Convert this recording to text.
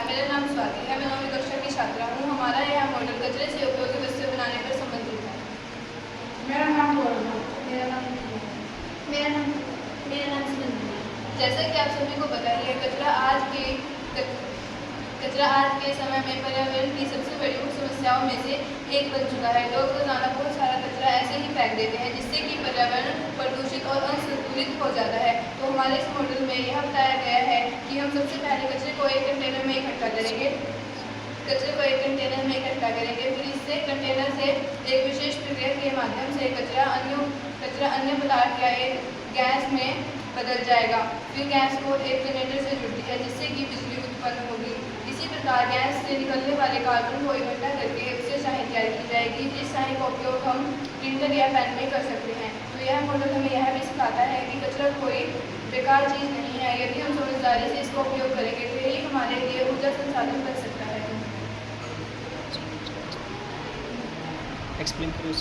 मेरा नाम स्वाति है। मैं 9वीं कक्षा की छात्रा हूँ। हमारा यह मॉडल कचरे से उपयोगी वस्तु बनाने पर संबंधित है। मेरा नाम गौरव है। मेरा नाम सुनंदनी है। जैसा कि आप सभी को पता ही है, कचरा आज के समय में पर्यावरण की सबसे बड़ी समस्याओं में से एक बन चुका है। लोग रोजाना बहुत सारा कचरा ऐसे ही फेंक देते हैं, जिससे कि पर्यावरण प्रदूषित और असंतुलित हो जाता है। तो हमारे इस मॉडल में यह बताया गया है कि हम सबसे पहले कचरे को एक कंटेनर में इकट्ठा करेंगे। फिर इससे कंटेनर से एक विशेष प्रक्रिया के माध्यम से कचरा अन्य पदार्थ या एक गैस में बदल जाएगा। फिर गैस को एक जनरेटर से जुड़ती है, जिससे कि बिजली उत्पन्न होगी। इसी प्रकार गैस से निकलने वाले कार्बन को इकट्ठा करके उससे स्याही तैयार की जाएगी, जिस स्याही का उपयोग हम प्रिंटर या पेन में कर सकते हैं। तो यह मॉडल हमें यह भी सिखाता है कि कचरा कोई बेकार चीज़ नहीं है। यदि हम समझदारी से इसका उपयोग करेंगे तो यही हमारे लिए ऊर्जा संसाधन बन सकता है। एक्सप्लेन करो।